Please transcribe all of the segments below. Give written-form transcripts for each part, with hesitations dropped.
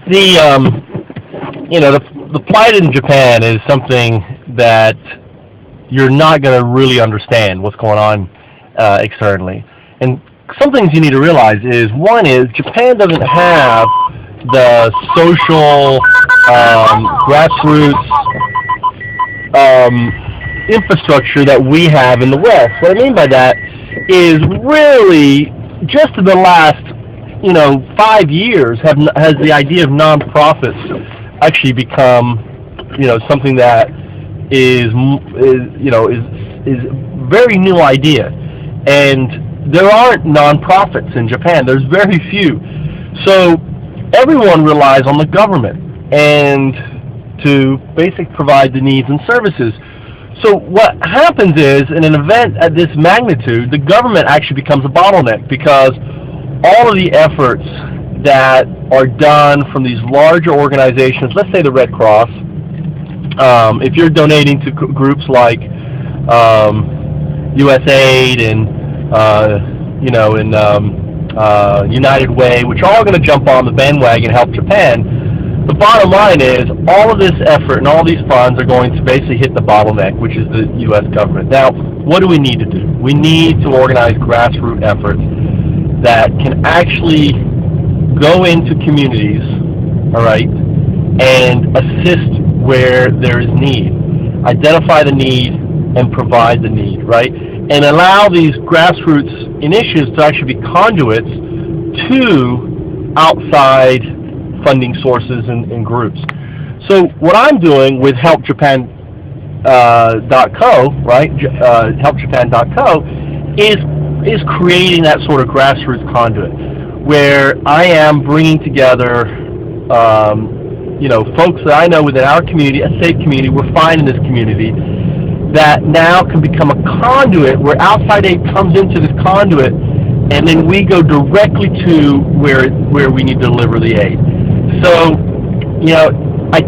The plight in Japan is something that you're not going to really understand what's going on externally. And some things you need to realize is, one is Japan doesn't have the social grassroots infrastructure that we have in the West. What I mean by that is, really just in the last 5 years has the idea of nonprofits actually become something that is very new idea. And there aren't nonprofits in Japan. There's very few. So everyone relies on the government and to basically provide the needs and services. So what happens is, in an event at this magnitude, the government actually becomes a bottleneck, because all of the efforts that are done from these larger organizations, let's say the Red Cross, if you're donating to groups like USAID and United Way, which are all going to jump on the bandwagon and help Japan, the bottom line is all of this effort and all these funds are going to basically hit the bottleneck, which is the U.S. government. Now, what do we need to do? We need to organize grassroots efforts that can actually go into communities, all right, and assist where there is need, identify the need, and provide the need, right, and allow these grassroots initiatives to actually be conduits to outside funding sources and groups. So what I'm doing with HelpJapan.co, right, HelpJapan.co, is creating that sort of grassroots conduit, where I am bringing together, folks that I know within our community, a safe community, we're fine in this community, that now can become a conduit where outside aid comes into this conduit, and then we go directly to where we need to deliver the aid. So, I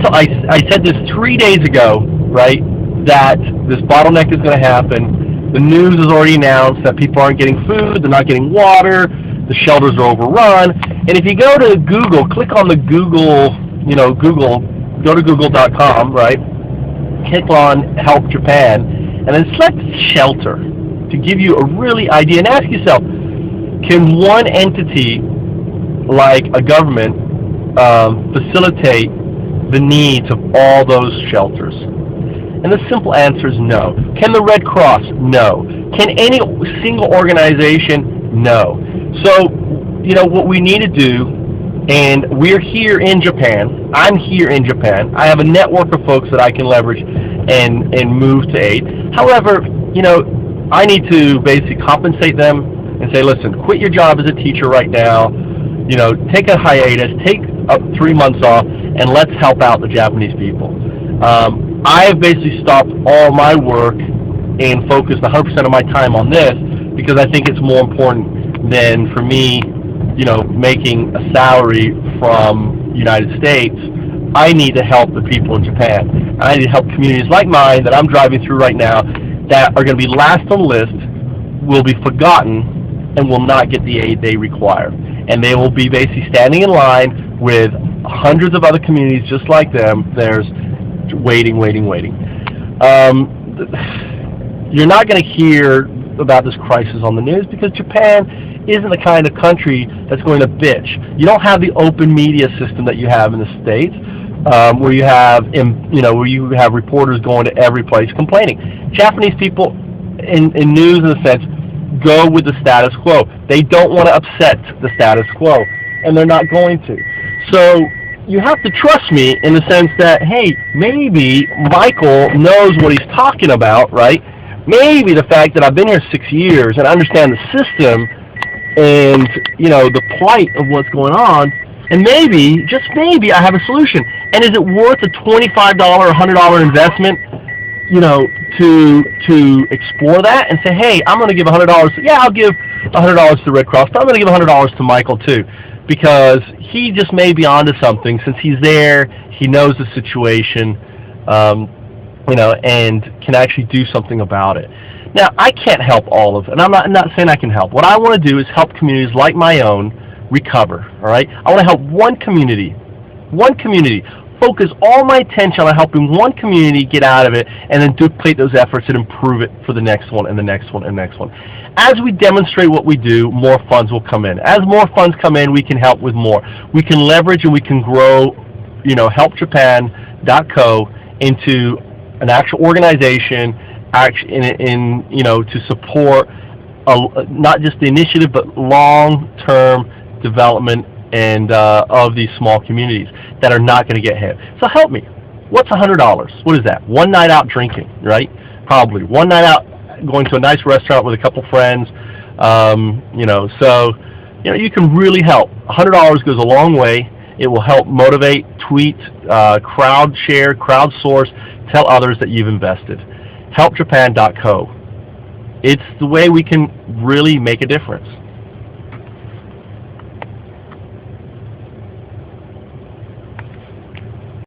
said this 3 days ago, right, that this bottleneck is going to happen. The news has already announced that people aren't getting food, they're not getting water, the shelters are overrun. And if you go to Google, click on the Google, go to google.com, right, click on Help Japan, and then select shelter to give you a really idea, and ask yourself, can one entity like a government facilitate the needs of all those shelters? And the simple answer is no. Can the Red Cross? No. Can any single organization? No. So, what we need to do, and we're here in Japan, I'm here in Japan, I have a network of folks that I can leverage and move to aid. However, I need to basically compensate them and say, listen, quit your job as a teacher right now, take a hiatus, take 3 months off, and let's help out the Japanese people. I have basically stopped all my work and focused 100% of my time on this, because I think it's more important than for me, making a salary from the United States. I need to help the people in Japan. I need to help communities like mine that I'm driving through right now that are going to be last on the list, will be forgotten, and will not get the aid they require. And they will be basically standing in line with hundreds of other communities just like them. There's waiting. You're not going to hear about this crisis on the news, because Japan isn't the kind of country that's going to bitch. You don't have the open media system that you have in the States, where you have reporters going to every place complaining. Japanese people, in news, in a sense, go with the status quo. They don't want to upset the status quo, and they're not going to. So you have to trust me in the sense that, hey, maybe Michael knows what he's talking about, right? Maybe the fact that I've been here 6 years and I understand the system and, the plight of what's going on, and maybe, just maybe, I have a solution. And is it worth a $25 or $100 investment, to explore that and say, hey, I'm going to give $100. Yeah, I'll give $100 to the Red Cross, but I'm going to give $100 to Michael too, because he just may be onto something. Since he's there, he knows the situation, and can actually do something about it. Now, I can't help all of it, and I'm not saying I can help. What I want to do is help communities like my own recover, all right? I want to help one community One community. Focus all my attention on helping one community get out of it, and then duplicate those efforts and improve it for the next one and the next one and the next one. As we demonstrate what we do, more funds will come in. As more funds come in, we can help with more. We can leverage and we can grow, helpjapan.co into an actual organization, to support not just the initiative but long-term development and of these small communities that are not going to get hit. So help me. What's $100? What is that? One night out drinking, right? Probably one night out going to a nice restaurant with a couple friends. You can really help. $100 goes a long way. It will help motivate, tweet, crowd share, crowdsource, tell others that you've invested. Helpjapan.co. It's the way we can really make a difference.